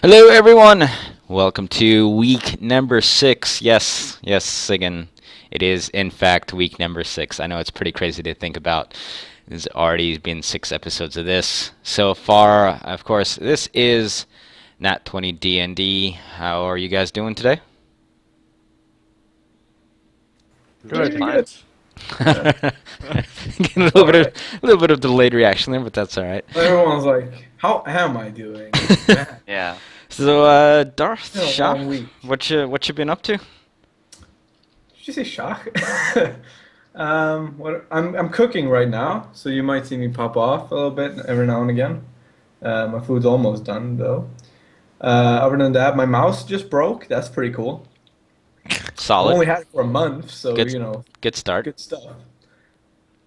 Hello, everyone. Welcome to week number 6. Yes, Sigan. It is, in fact, week number 6. I know it's pretty crazy to think about. There's already been 6 episodes of this so far. Of course, this is Nat 20 D&D. How are you guys doing today? Good, Pretty fine. good. Yeah. Getting a little bit of delayed reaction there, but that's all right. Everyone's like, "How am I doing?" Man, Yeah. So, Darth, it's been a Shah, long week. what you been up to? Did you say shock? What I'm cooking right now, so you might see me pop off a little bit every now and again. My food's almost done though. Other than that, my mouse just broke. That's pretty cool. I've Solid. only had it for a month, so Good, good start. good stuff.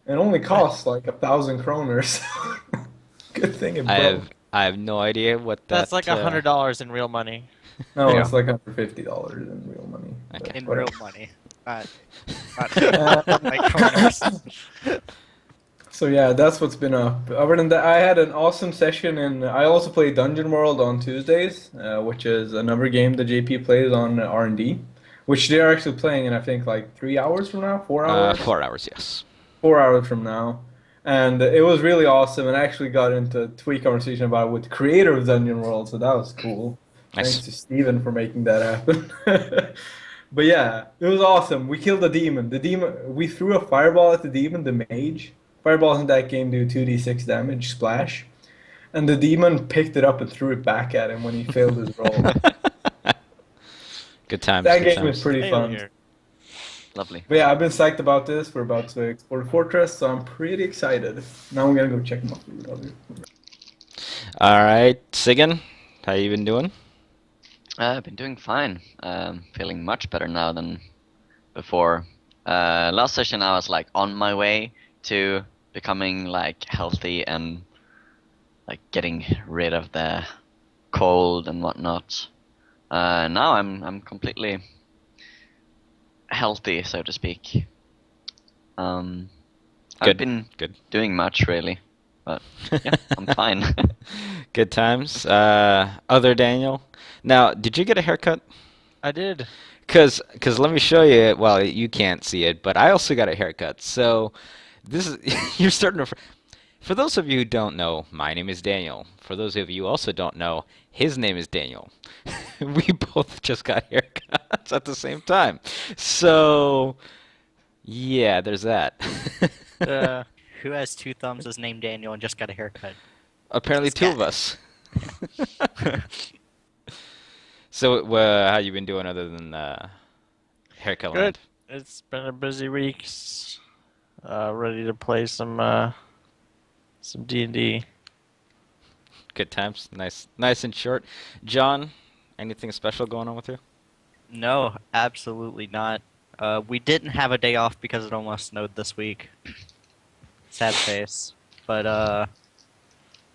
It only costs like 1,000 kroner, so good thing it I broke. have I have no idea what That's that. like $100 in real money. No, Yeah. it's like $150 in real money. Okay. but In whatever. real money. Not, Uh, not like kroners. So yeah, that's what's been up. Other than that, I had an awesome session, and I also play Dungeon World on Tuesdays, which is another game that JP plays on R&D, which they're actually playing in I think like 3 hours from now, 4 hours, 4 hours, yes. 4 hours from now, and it was really awesome. And I actually got into a tweet conversation about it with the creator of Dungeon World, so that was cool. Thanks Nice. to Steven for making that happen. But yeah, it was awesome. We killed the demon. We threw a fireball at the demon, the mage. Fireballs in that game do 2d6 damage, splash. And the demon picked it up and threw it back at him when he failed his roll. Good times. That Good game times. is pretty fun. Failure. Lovely. But yeah, I've been psyched about this. We're about to explore the fortress, so I'm pretty excited. Now I'm gonna go check them out. All right, Sigan, how you been doing? I've been doing fine. Feeling much better now than before. Last session I was like on my way to becoming like healthy and like getting rid of the cold and whatnot. Now I'm completely healthy, so to speak. I've Good. been Good. doing much really, but yeah, I'm fine. Good times. Other Daniel. Now, did you get a haircut? I did. Cause let me show you. Well, you can't see it, but I also got a haircut. So this is you're starting to. For those of you who don't know, my name is Daniel. For those of you who also don't know, his name is Daniel. We both just got haircuts at the same time. So yeah, there's that. Uh, who has two thumbs is named Daniel and just got a haircut? Apparently, two of us. So, how you been doing other than haircut Good. land? It's been a busy week. Ready to play some D&D. Good times. Nice and short. John, anything special going on with you? No, absolutely not. We didn't have a day off because it almost snowed this week. Sad face. But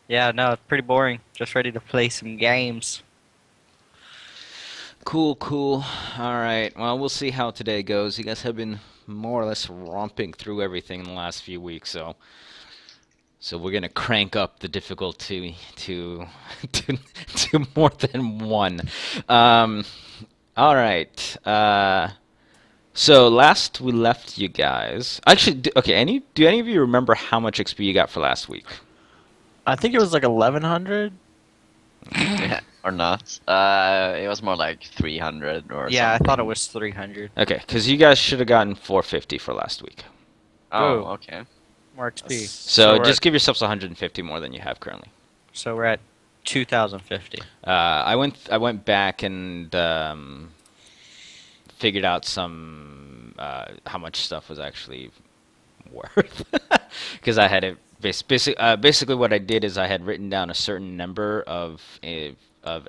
yeah, no, it's pretty boring. Just ready to play some games. Cool. All right. Well, we'll see how today goes. You guys have been more or less romping through everything in the last few weeks, so we're gonna crank up the difficulty to to more than one. All right. So last we left you guys. Actually, okay. Do any of you remember how much XP you got for last week? I think it was like 1100. Yeah, or not. It was more like 300 or Yeah, I something. thought it was 300. Okay, because you guys should have gotten 450 for last week. Oh, Whoa. okay. More XP. So we're just at, give yourselves 150 more than you have currently. so we're at 2050. I went back and figured out some how much stuff was actually worth because I had it basically what I did is I had written down a certain number of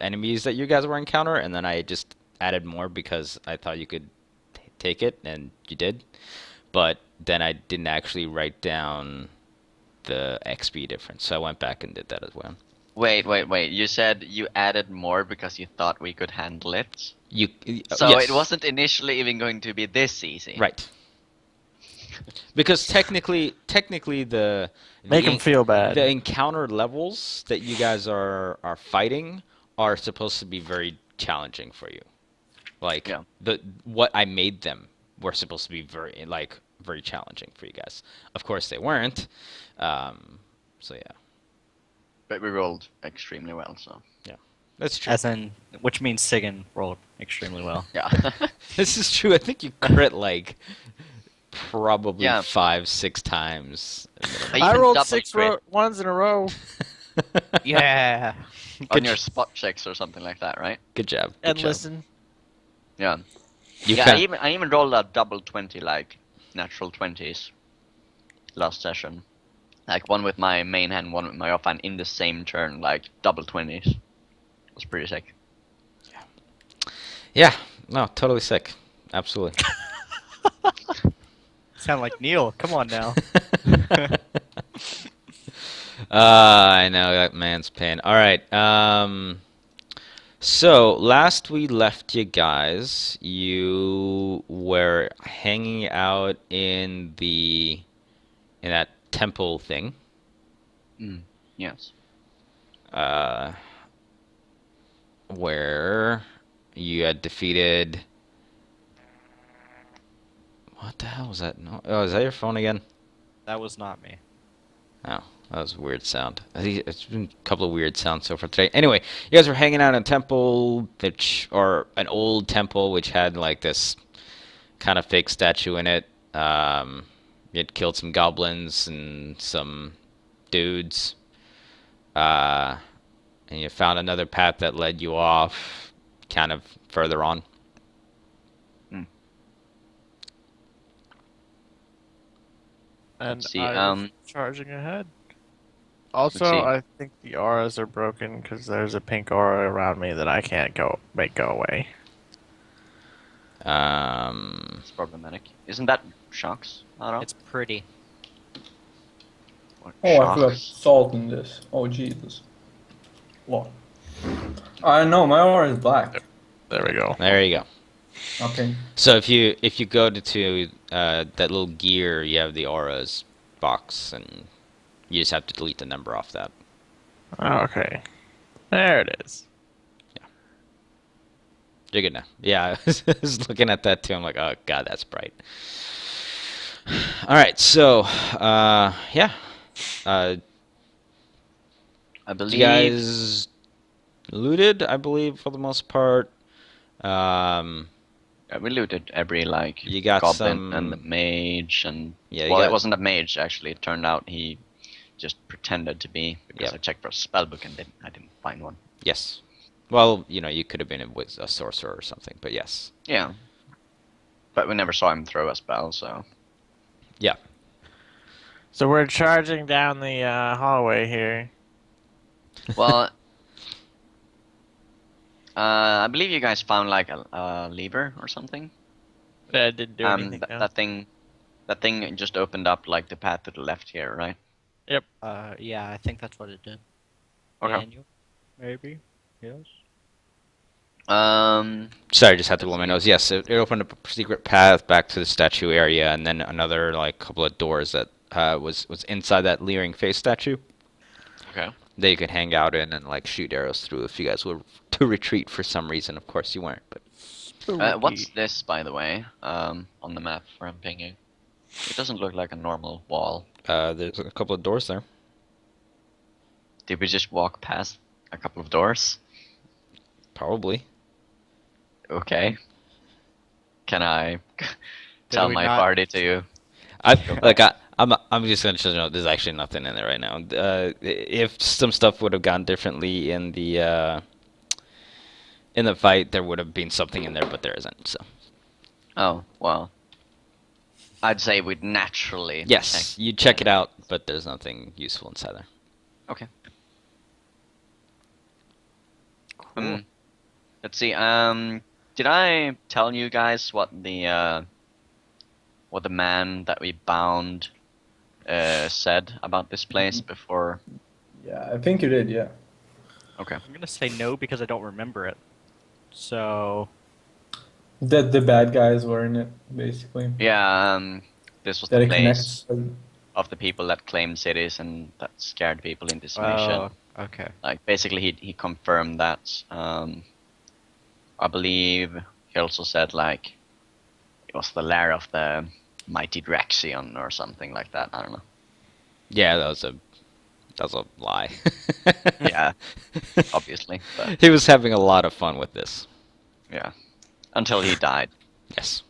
enemies that you guys were encounter, and then I just added more because I thought you could take it, and you did. But then I didn't actually write down the XP difference, so I went back and did that as well. Wait. You said you added more because you thought we could handle it? You So yes. it wasn't initially even going to be this easy. Right. Because technically Make them feel bad. the encounter levels that you guys are fighting are supposed to be very challenging for you. Like Yeah. what I made them were supposed to be very challenging for you guys. Of course they weren't. So yeah, But we rolled extremely well, so that's true. As in, which means Sigan rolled extremely well. yeah. This is true. I think you crit like probably Yeah. 5-6 times. I I even rolled double 6 crit. ones in a row. Yeah. On Good your j- spot checks or something like that, right? Good job. Good And job. listen, Yeah. You yeah, found- I even rolled a double 20, like natural 20s last session. Like one with my main hand, one with my offhand in the same turn, like double 20s. It was pretty sick. Yeah, no, totally sick. Absolutely. Sound like Neil. Come on now. I know that man's pain. All right. So last we left you guys, you were hanging out in that temple thing. Yes. Where you had defeated. What the hell was that? No, oh, is that your phone again? That was not me. Oh, that was a weird sound. I think it's been a couple of weird sounds so far today. Anyway, you guys were hanging out in a temple, or an old temple, which had like this kind of fake statue in it. You had killed some goblins and some dudes. And you found another path that led you off, kind of further on. and See, I was charging ahead. Also, see. I think the auras are broken because there's a pink aura around me that I can't make go away. It's problematic. Isn't that shocks? I don't know. It's pretty. What Oh, I forgot shocks? salt in this. Oh, Jesus. What? I know, my aura is black. There we go. There you go. Okay. So if you go to that little gear, you have the auras box, and you just have to delete the number off that. Okay. There it is. You're good now. Yeah, I was looking at that too. I'm like, oh god, that's bright. All right, so yeah, I you believe. guys looted, I believe, for the most part. Yeah, we looted every like You got goblin some- and mage and Yeah, you well, got- it wasn't a mage actually. It turned out he just pretended to be because Yeah. I checked for a spell book and I didn't find one. Yes. Well, you could have been a sorcerer or something, but yes. Yeah, but we never saw him throw a spell, so Yeah. So we're charging down the hallway here. well. I believe you guys found like a lever or something. That didn't do anything. no. That thing just opened up like the path to the left here, right? Yeah, I think that's what it did. Okay. Manual, maybe. Yes. Sorry, I just had to blow my nose. Yes, it opened up a secret path back to the statue area, and then another like couple of doors that was inside that leering face statue Okay. that you could hang out in and like shoot arrows through if you guys were to retreat for some reason. Of course, you weren't, but What's Spooky. this, by the way, on the map where I'm pinging? It doesn't look like a normal wall. there's a couple of doors there. Did we just walk past a couple of doors? Probably. Okay. Can I tell we my not- party to? I'm just gonna just know there's actually nothing in there right now. If some stuff would have gone differently in the fight, there would have been something in there, but there isn't. So Oh well. I'd say we'd naturally. yes, you check it out, but there's nothing useful inside there. Okay. Cool. Let's see. Did I tell you guys what the man that we bound said about this place before? Yeah, I think you did, yeah. Okay. I'm gonna say no because I don't remember it. So That the bad guys were in it, basically. Yeah. This was That the it place connects. of the people that claimed cities and that scared people into Oh, submission. Okay. Like basically, he confirmed that. I believe he also said like it was the lair of the mighty Draxion or something like that. I don't know. Yeah, that was a lie. Yeah, obviously, but He was having a lot of fun with this. yeah, until he died. Yes.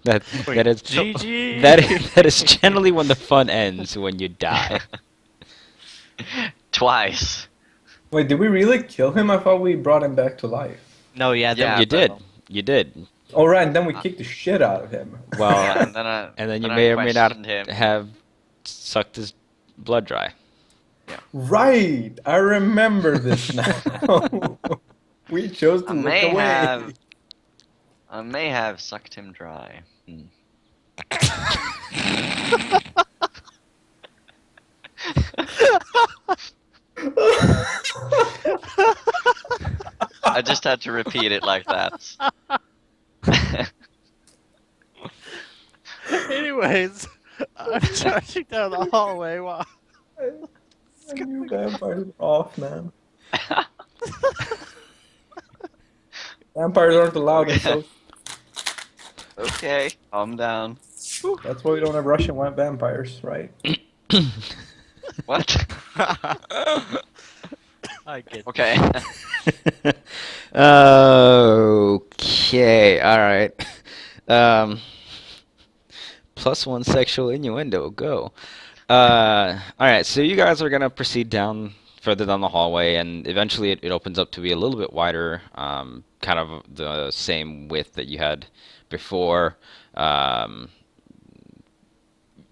That Wait, that is GG. that is generally when the fun ends, when you die. Twice. Wait, did we really kill him? I thought we brought him back to life. No, yeah, Yeah, You but- did. You did. Oh, right, and then we kicked the shit out of him. Well, Yeah, and then and then you I may or may not questioned him. have sucked his blood dry. Right, I remember this now. We chose to I look may away. I may have sucked him dry. Hmm. I just had to repeat it like that. Anyways, I'm charging down the hallway while I knew vampires were off, man. Vampires aren't allowed in so Okay, calm down. that's why we don't have Russian white vampires, right? What? I get. Okay. Okay. All right. +1 sexual innuendo. Go. All right. So you guys are gonna proceed down further down the hallway, and eventually it opens up to be a little bit wider, kind of the same width that you had before.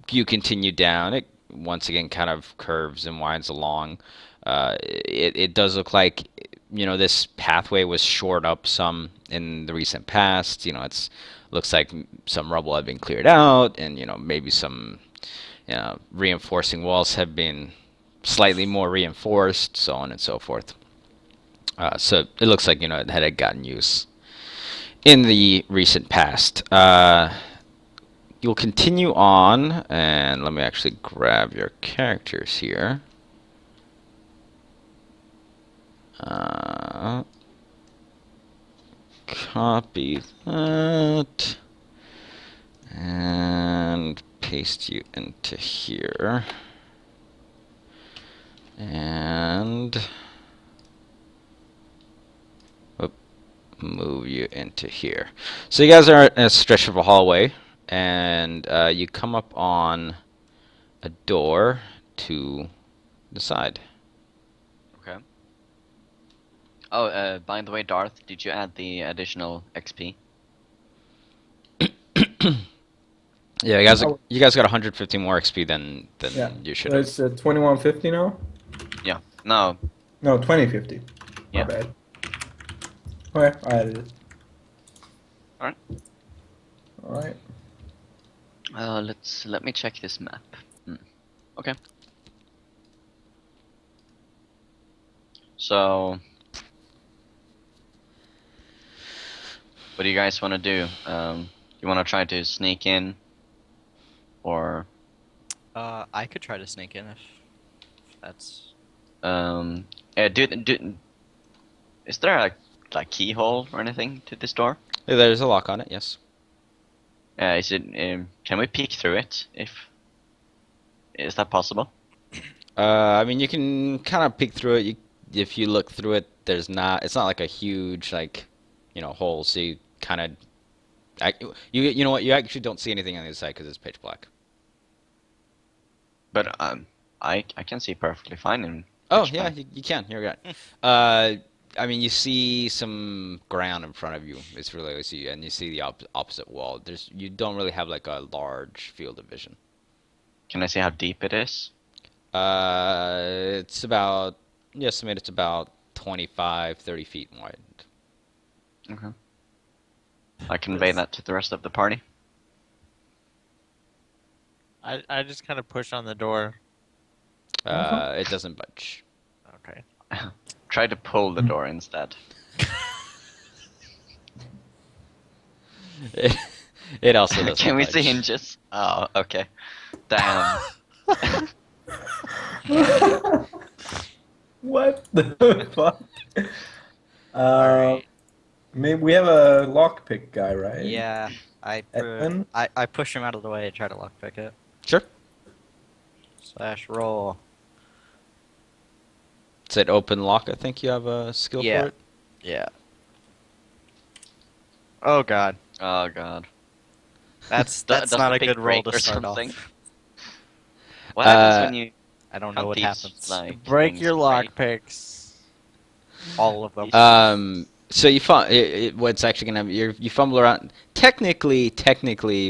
You continue down. It once again kind of curves and winds along. It does look like, this pathway was shored up some in the recent past. It's looks like some rubble had been cleared out, and maybe some reinforcing walls have been slightly more reinforced, so on and so forth. So it looks like it had gotten use in the recent past. You'll continue on, and let me actually grab your characters here. Copy that and paste you into here, and move you into here. So you guys are in a stretch of a hallway, and you come up on a door to the side. Okay. Oh, by the way, Darth, did you add the additional XP? Yeah, you guys got 150 more XP than Yeah. you should So have. it's 2150 now? Yeah. No. No, 2050. Yeah. My bad. Okay, I added it. Alright. Alright. Let me check this map. Okay. So, what do you guys want to do? You want to try to sneak in, or I could try to sneak in if that's. is there a like keyhole or anything to this door? There's a lock on it. Yes. Is it? Can we peek through it? Is that possible? I mean, you can kind of peek through it. If you look through it, it's not like a huge hole. So you kind of, you know what? You actually don't see anything on the other side because it's pitch black. But I can see perfectly fine in. Oh pitch yeah, black. you can. You're right. I mean, you see some ground in front of you. It's really what you see, and you see the opposite wall. You don't really have like a large field of vision. Can I see how deep it is? It's about, you estimate it's about 25, 30 feet wide. Okay. I convey that to the rest of the party. I just kind of push on the door. It doesn't budge. Okay. Try to pull the door instead. It also doesn't Can we see budge. hinges? Oh, okay. Damn. What the fuck? Alright. Maybe we have a lockpick guy, right? Yeah, Edmund? I push him out of the way and try to lockpick it. Sure. Slash roll. It's at open lock. I think you have a skill Yeah. for it. Yeah. Oh god. Oh god. That's Does not the a pick good roll break to or start something? off. What happens when you I don't know what hunt these, happens. like, Break things your break? lockpicks. All of them. So you what's actually gonna you fumble around. Technically,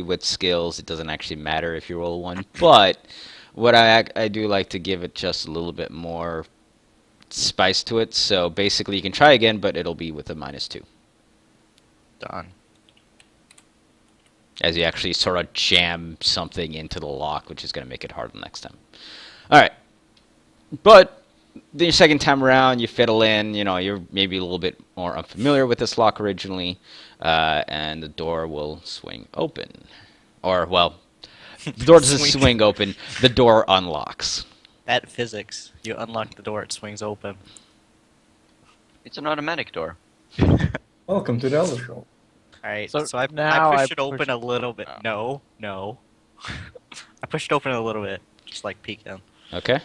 with skills, it doesn't actually matter if you roll one. But what I do like to give it just a little bit more spice to it. So basically, you can try again, but it'll be with a -2, Done. as you actually sort of jam something into the lock, which is gonna make it hard the next time. All right, but then your second time around, you fiddle in. You know, you're maybe a little bit more unfamiliar with this lock originally, and the door will swing open. Or, well, the door doesn't Swing. swing open. The door unlocks. At physics, you unlock the door, it swings open. It's an automatic door. Welcome to the Elder Scrolls. Alright, So so I now push I it open push- a little bit. Oh. No. I pushed it open a little bit, just like peek in. Okay.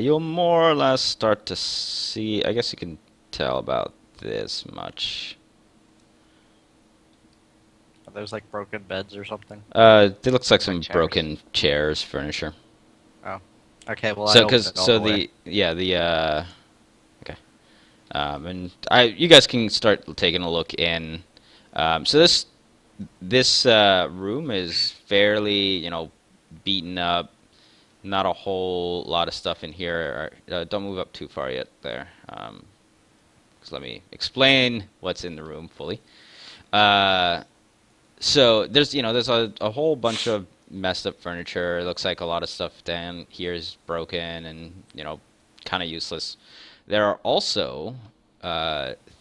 You'll more or less start to see. I guess you can tell about this much. Are those like broken beds or something? It looks like some chairs. broken chairs, furniture. Okay, well I So, opened it all so the way. okay. And you guys can start taking a look in. So this room is fairly, beaten up. Not a whole lot of stuff in here. Don't move up too far yet there. So let me explain what's in the room fully. So there's a whole bunch of messed up furniture. It looks like a lot of stuff down here is broken and kind of useless. There are also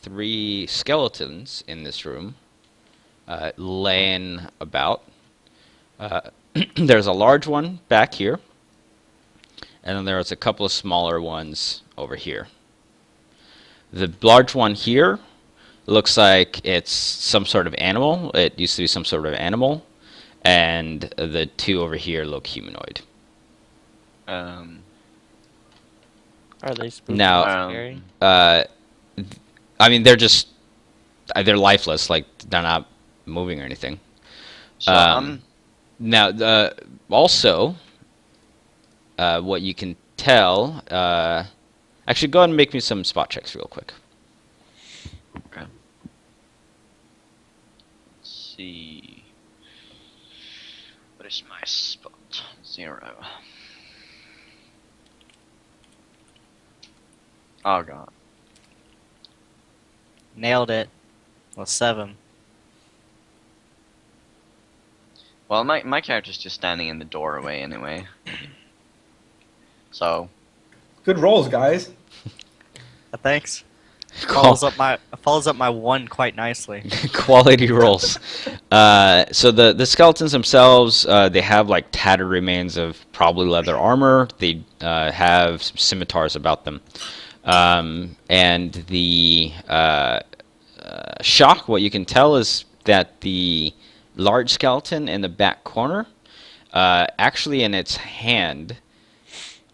3 skeletons in this room laying about. There's a large one back here, and then there's a couple of smaller ones over here. The large one here looks like it's some sort of animal. It used to be some sort of animal. And the 2 over here look humanoid. Are they spooky Now, and scary? I mean, they're lifeless. Like, they're not moving or anything. So Now, also, what you can tell... actually, go ahead and make me some spot checks real quick. okay. Let's see. What is my spot? 0. Oh god. Nailed it. Well, 7. Well, my character's just standing in the doorway anyway. So, Good rolls, guys. Thanks. Follows up my 1 quite nicely. Quality rolls. So the skeletons themselves, they have like tattered remains of probably leather armor. They have some scimitars about them. And the shock, what you can tell is that the large skeleton in the back corner, actually in its hand,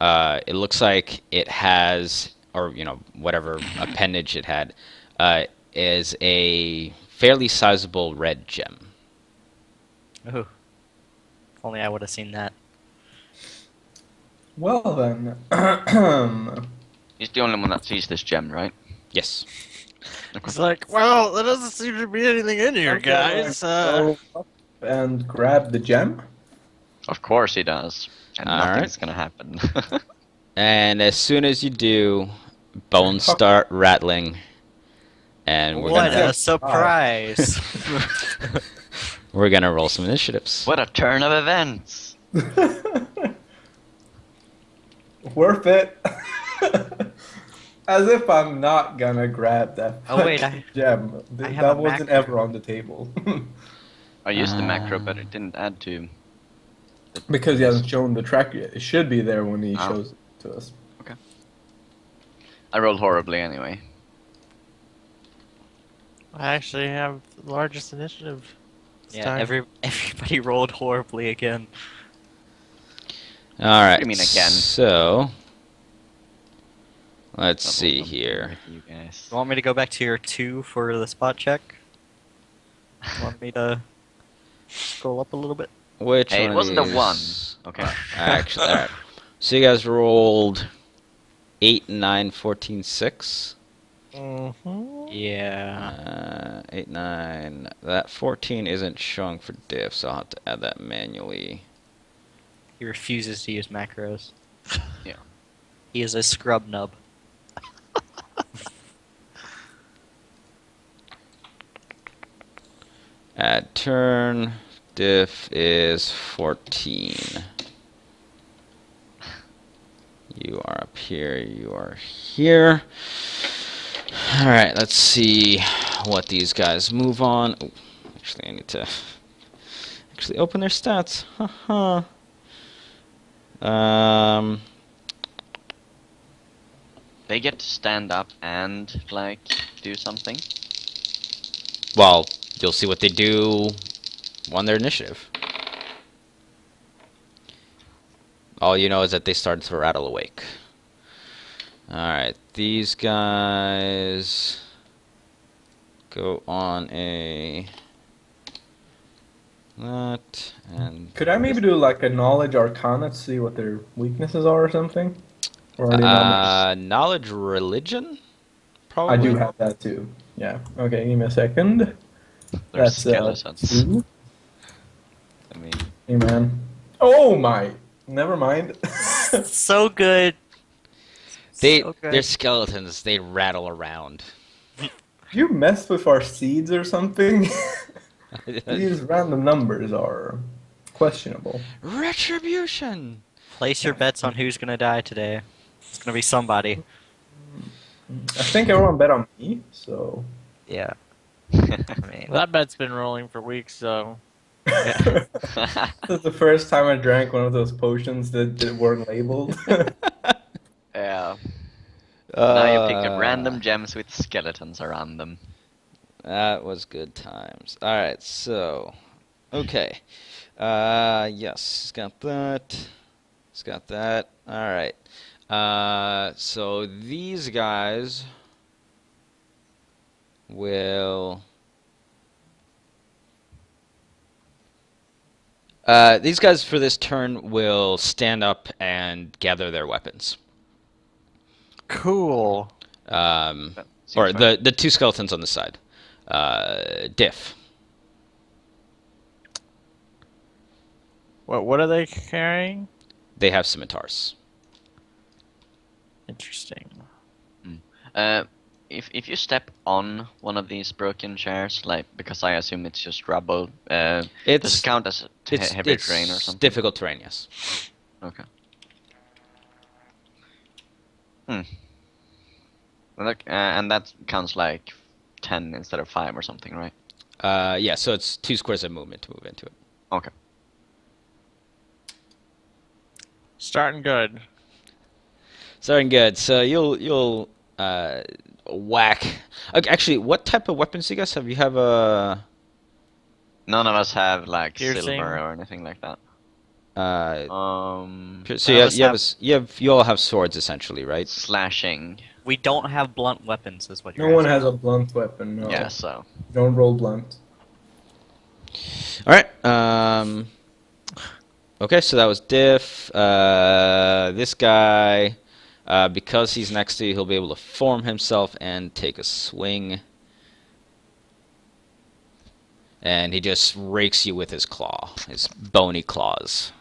it looks like it has, or whatever appendage it had, is a fairly sizable red gem. Ooh. If only I would have seen that. Well then. he's the only one that sees this gem, right? Yes. It's like, well, there doesn't seem to be anything in here, Okay, guys. go up and grab the gem. Of course he does. And All nothing's gonna happen. And as soon as you do, bones start rattling, and we're What gonna a surprise! roll some initiatives. What a turn of events! Worth it. As if I'm not gonna grab that Oh, wait, gem. I have That a wasn't macro. ever on the table. I used the macro, but it didn't add to Because he hasn't shown the track yet. It should be there when he Oh. shows it to us. I rolled horribly anyway. I actually have the largest initiative. this Yeah, time. everybody rolled horribly again. All right. do you mean again? So let's Double see jumping here. with you guys. You want me to go back to your 2 for the spot check? You want me to scroll up a little bit? Which Hey, it one wasn't a is- 1. Okay. Actually, all right. So you guys rolled 8, 9, 14, 6. Mhm. Yeah. 8, 9. That 14 isn't showing for diff, so I'll have to add that manually. He refuses to use macros. Yeah. He is a scrub nub. Add turn. Diff is 14. You are up here. You are here. All right. Let's see what these guys move on. Ooh, actually, I need to actually open their stats. Haha. They get to stand up and, like, do something. Well, you'll see what they do on their initiative. All you know is that they started to rattle awake. Alright, these guys go on a... that, and... Could I maybe do like a knowledge arcana to see what their weaknesses are or something? Or are they not knowledge religion? I Probably. do have that too. Yeah. Okay, give me a second. They're That's skeletons. 2. I mean, Hey man. Oh my. Never mind. So good. They, So good. they're skeletons. They rattle around. You messed with our seeds or something? These random numbers are questionable. Retribution! Place your bets on who's gonna die today. It's gonna be somebody. I think everyone bet on me, so. Yeah. I mean, That bet's been rolling for weeks, so This is the first time I drank one of those potions that weren't labeled. yeah. Now you pick Uh, up random gems with skeletons around them. That was good times. All right, so, okay. Yes, he's got that. He's got that. All right. So these guys will. These guys for this turn will stand up and gather their weapons. cool. Seems Or fine. the 2 skeletons on the side. Diff. What are they carrying? They have scimitars. Interesting. If you step on one of these broken chairs, like, because I assume it's just rubble, does It's it count as heavy terrain or something? difficult terrain, yes. Okay. Hmm. Well, look, and that counts like 10 instead of 5 or something, right? Yeah, so it's 2 squares of movement to move into it. Okay. Starting good. Starting good. So you'll whack. Okay, actually, what type of weapons do you guys have? You have a None of us have like Piercing. silver or anything like that. so None of us you all have swords essentially, right? Slashing. we don't have blunt weapons, is what you're No one asking. has a blunt weapon. No. Yeah, so. Don't roll blunt. All right. Okay, so that was Diff. This guy, because he's next to you, he'll be able to form himself and take a swing. And he just rakes you with his claw, his bony claws.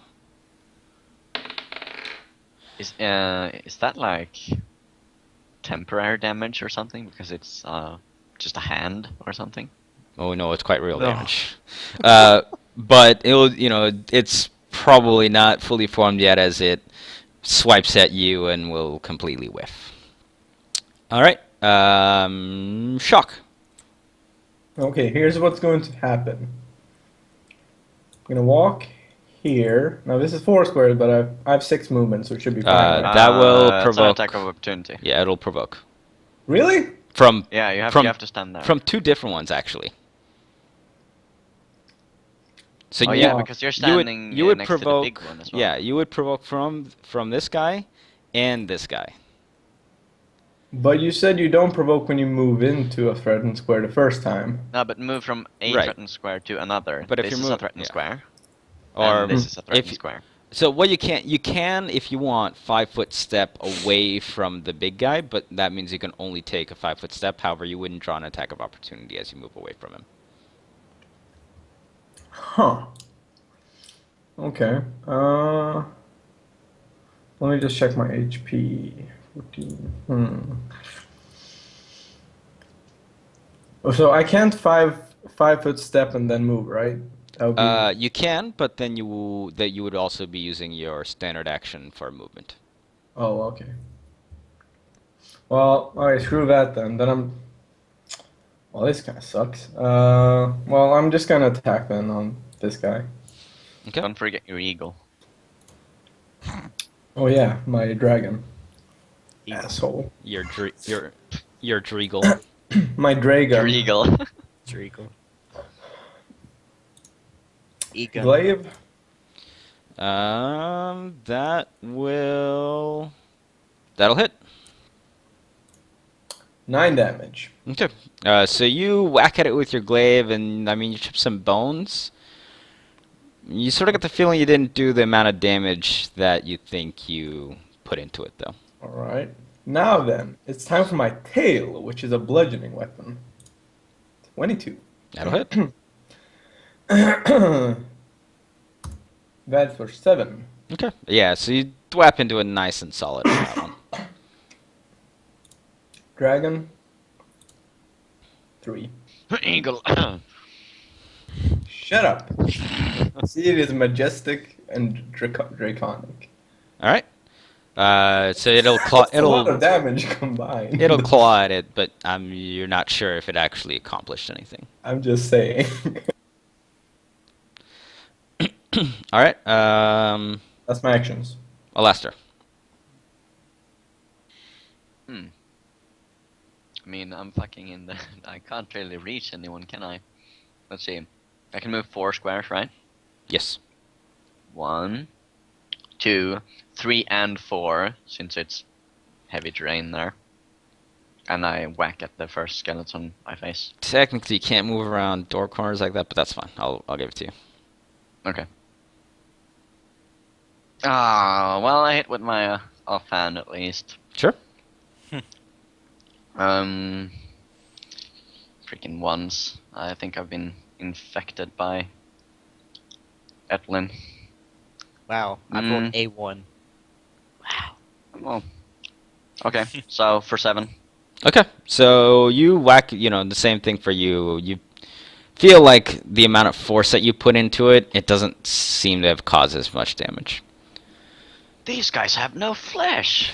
Is that like temporary damage or something? Because it's just a hand or something? Oh no, it's quite real No. damage. But it's probably not fully formed yet as it swipes at you and will completely whiff. All right, shock. Okay, here's what's going to happen. I'm gonna walk here. Now this is 4 squares, but I have 6 movements, so it should be fine. Right? That will It's an provoke. attack of opportunity. Yeah, it'll provoke Really? from Yeah, you from have to stand there. from 2 different ones actually. So Oh you, yeah, because you're standing you would next provoke. to the big one as well. Yeah, you would provoke from this guy and this guy. But you said you don't provoke when you move into a threatened square the first time. No, but move from a Right. threatened square to another. But if this you is a move- threatened yeah. square, Or and this is a threatened if square. so, what you can if you want 5-foot step away from the big guy, but that means you can only take a 5-foot step. However, you wouldn't draw an attack of opportunity as you move away from him. Huh. Okay. Let me just check my HP. 14. Oh, so I can't 5-foot step and then move, right? That would be, You can, but then you would also be using your standard action for movement. oh, okay. Well, alright, screw that then. Well, this kind of sucks. Well, I'm just gonna attack then on this guy. Okay. Don't forget your eagle. Oh yeah, my dragon. Eagle. Asshole. Your Dreagle. My dragon. Your eagle. Dreagle. Egon. Glaive. That'll hit. 9 damage. Okay. So you whack at it with your glaive, and I mean you chip some bones. You sort of get the feeling you didn't do the amount of damage that you think you put into it, though. Alright. Now then, it's time for my tail, which is a bludgeoning weapon. 22. That'll hit. That's for 7. Okay. Yeah. So you thwap into it nice and solid on that one. Dragon. 3. eagle. Shut up. See, it is majestic and draconic. All right. So it'll claw. That's a lot of damage combined. It'll claw at it, but you're not sure if it actually accomplished anything. I'm just saying. All right. That's my actions. Alastair. I mean, I'm fucking in the. I can't really reach anyone, can I? Let's see. I can move 4 squares, right? Yes. 1, 2, 3, and 4, since it's heavy terrain there. And I whack at the first skeleton I face. Technically, you can't move around door corners like that, but that's fine. I'll give it to you. Okay. Ah, well, I hit with my offhand at least. Sure. Freaking ones. I think I've been infected by Etlin. Wow. I rolled A1. Well, okay. So for 7. Okay. So you whack. The same thing for you. You feel like the amount of force that you put into it, it doesn't seem to have caused as much damage. These guys have no flesh.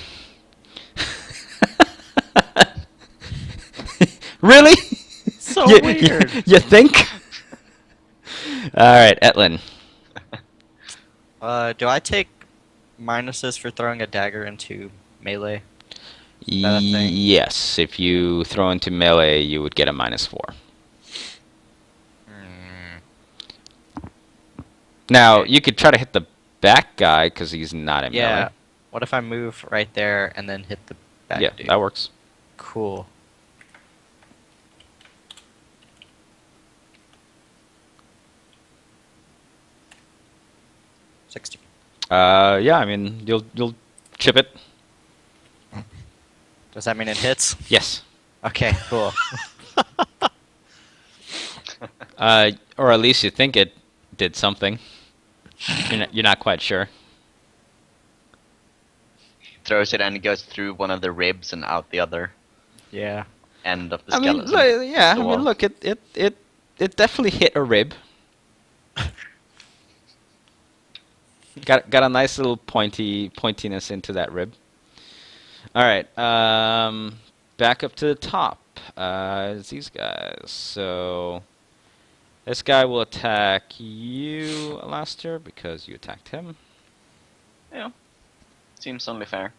Really? So weird. You think? All right, Etlin. Do I take minuses for throwing a dagger into melee? that a thing? Yes. If you throw into melee, you would get a -4. Now you could try to hit the back guy because he's not in Yeah. melee. What if I move right there and then hit the back Yeah, dude? that works. Cool. $60. Yeah. I mean, you'll chip it. Does that mean it hits? Yes. Okay, cool. Or at least you think it did something. You're not quite sure. Throws it and it goes through one of the ribs and out the other Yeah. end of the I mean, skeleton. yeah. I The mean, wall. look, it definitely hit a rib. Got a nice little pointiness into that rib. All right. Back up to the top. It's these guys. So This guy will attack you, Alastair, because you attacked him. Yeah. Seems only fair.